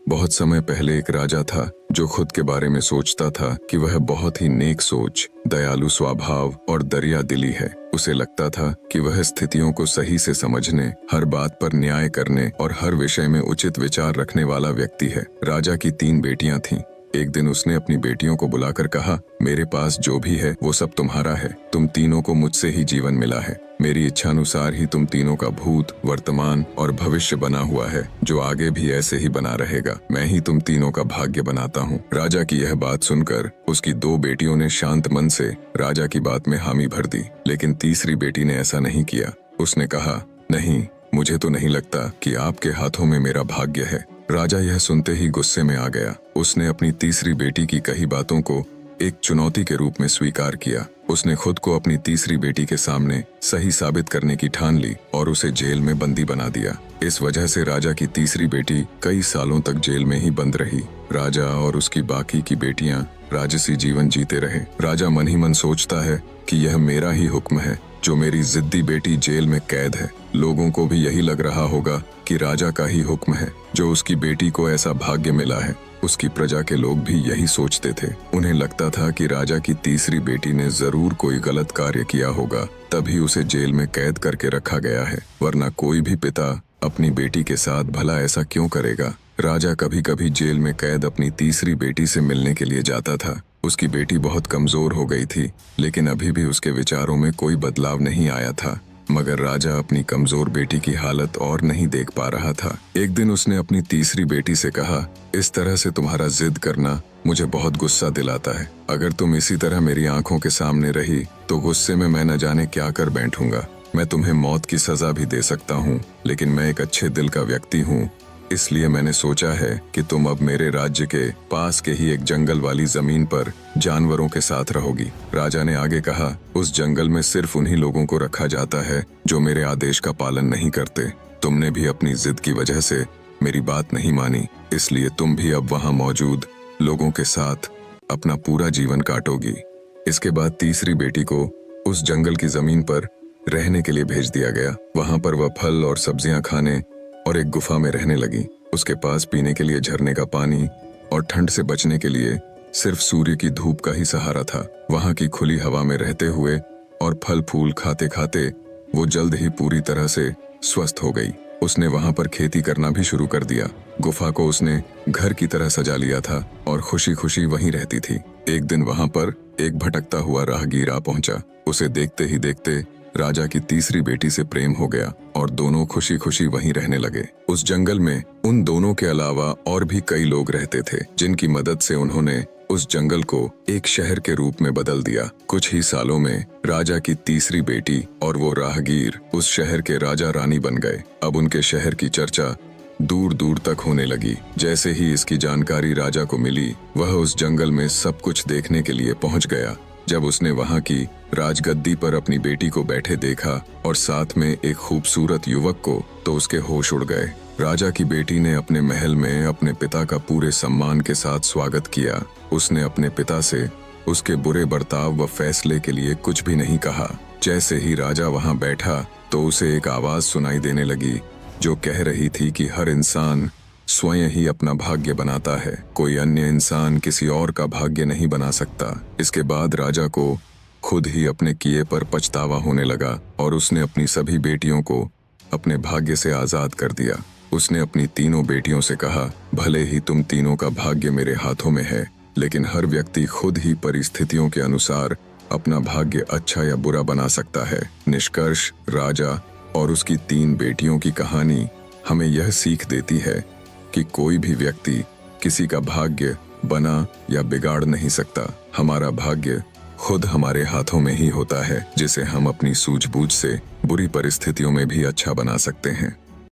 बहुत समय पहले एक राजा था जो खुद के बारे में सोचता था कि वह बहुत ही नेक सोच, दयालु स्वभाव और दरिया दिली है। उसे लगता था कि वह स्थितियों को सही से समझने, हर बात पर न्याय करने और हर विषय में उचित विचार रखने वाला व्यक्ति है। राजा की 3 बेटियां थीं। एक दिन उसने अपनी बेटियों को बुलाकर कहा, मेरे पास जो भी है वो सब तुम्हारा है। तुम तीनों को मुझसे ही जीवन मिला है। मेरी इच्छानुसार ही तुम तीनों का भूत, वर्तमान और भविष्य बना हुआ है, जो आगे भी ऐसे ही बना रहेगा। मैं ही तुम तीनों का भाग्य बनाता हूँ। राजा की यह बात सुनकर उसकी 2 बेटियों ने शांत मन से राजा की बात में हामी भर दी, लेकिन तीसरी बेटी ने ऐसा नहीं किया। उसने कहा, नहीं, मुझे तो नहीं लगता कि आपके हाथों में मेरा भाग्य है। राजा यह सुनते ही गुस्से में आ गया। उसने अपनी तीसरी बेटी की कही बातों को एक चुनौती के रूप में स्वीकार किया। उसने खुद को अपनी तीसरी बेटी के सामने सही साबित करने की ठान ली और उसे जेल में बंदी बना दिया। इस वजह से राजा की तीसरी बेटी कई सालों तक जेल में ही बंद रही। राजा और उसकी बाकी की बेटियां राजसी जीवन जीते रहे। राजा मन ही मन सोचता है कि यह मेरा ही हुक्म है जो मेरी जिद्दी बेटी जेल में कैद है। लोगों को भी यही लग रहा होगा कि राजा का ही हुक्म है जो उसकी बेटी को ऐसा भाग्य मिला है। उसकी प्रजा के लोग भी यही सोचते थे। उन्हें लगता था कि राजा की तीसरी बेटी ने जरूर कोई गलत कार्य किया होगा, तभी उसे जेल में कैद करके रखा गया है, वरना कोई भी पिता अपनी बेटी के साथ भला ऐसा क्यों करेगा। राजा कभी कभी जेल में कैद अपनी तीसरी बेटी से मिलने के लिए जाता था। उसकी बेटी बहुत कमजोर हो गई थी, लेकिन अभी भी उसके विचारों में कोई बदलाव नहीं आया था। मगर राजा अपनी कमजोर बेटी की हालत और नहीं देख पा रहा था। एक दिन उसने अपनी तीसरी बेटी से कहा, इस तरह से तुम्हारा जिद करना मुझे बहुत गुस्सा दिलाता है। अगर तुम इसी तरह मेरी आंखों के सामने रही तो गुस्से में मैं न जाने क्या कर बैठूंगा। मैं तुम्हें मौत की सजा भी दे सकता हूँ, लेकिन मैं एक अच्छे दिल का व्यक्ति हूँ, इसलिए मैंने सोचा है कि तुम अब मेरे राज्य के पास के ही एक जंगल वाली जमीन पर जानवरों के साथ रहोगी। राजा ने आगे कहा, उस जंगल में सिर्फ उन्हीं लोगों को रखा जाता है जो मेरे आदेश का पालन नहीं करते। तुमने भी अपनी जिद की वजह से मेरी बात नहीं मानी, इसलिए तुम भी अब वहां मौजूद लोगों के साथ अपना पूरा जीवन काटोगी। इसके बाद तीसरी बेटी को उस जंगल की जमीन पर रहने के लिए भेज दिया गया। वहां पर वह फल और सब्जियां खाने और एक गुफा में रहने लगी। उसके पास पीने के लिए झरने का पानी और ठंड से बचने के लिए सिर्फ सूर्य की धूप का ही सहारा था। वहां की खुली हवा में रहते हुए और फल फूल खाते खाते वो जल्द ही पूरी तरह से स्वस्थ हो गई। उसने वहां पर खेती करना भी शुरू कर दिया। गुफा को उसने घर की तरह सजा लिया था और खुशी खुशी वहीं रहती थी। एक दिन वहां पर एक भटकता हुआ राहगीर आ पहुंचा। उसे देखते ही देखते राजा की तीसरी बेटी से प्रेम हो गया और दोनों खुशी खुशी वहीं रहने लगे। उस जंगल में उन दोनों के अलावा और भी कई लोग रहते थे, जिनकी मदद से उन्होंने उस जंगल को एक शहर के रूप में बदल दिया। कुछ ही सालों में राजा की तीसरी बेटी और वो राहगीर उस शहर के राजा रानी बन गए। अब उनके शहर की चर्चा दूर दूर तक होने लगी। जैसे ही इसकी जानकारी राजा को मिली, वह उस जंगल में सब कुछ देखने के लिए पहुंच गया। जब उसने वहां की राजगद्दी पर अपनी बेटी को बैठे देखा और साथ में एक खूबसूरत युवक को, तो उसके होश उड़ गए। राजा की बेटी ने अपने महल में अपने पिता का पूरे सम्मान के साथ स्वागत किया। उसने अपने पिता से उसके बुरे बर्ताव व फैसले के लिए कुछ भी नहीं कहा। जैसे ही राजा वहां बैठा तो उसे एक आवाज सुनाई देने लगी जो कह रही थी कि हर इंसान स्वयं ही अपना भाग्य बनाता है, कोई अन्य इंसान किसी और का भाग्य नहीं बना सकता। इसके बाद राजा को खुद ही अपने किए पर पछतावा होने लगा और उसने अपनी सभी बेटियों को अपने भाग्य से आजाद कर दिया। उसने अपनी तीनों बेटियों से कहा, भले ही तुम तीनों का भाग्य मेरे हाथों में है, लेकिन हर व्यक्ति खुद ही परिस्थितियों के अनुसार अपना भाग्य अच्छा या बुरा बना सकता है। निष्कर्ष, राजा और उसकी 3 बेटियों की कहानी हमें यह सीख देती है कि कोई भी व्यक्ति किसी का भाग्य बना या बिगाड़ नहीं सकता। हमारा भाग्य खुद हमारे हाथों में ही होता है, जिसे हम अपनी सूझबूझ से बुरी परिस्थितियों में भी अच्छा बना सकते हैं।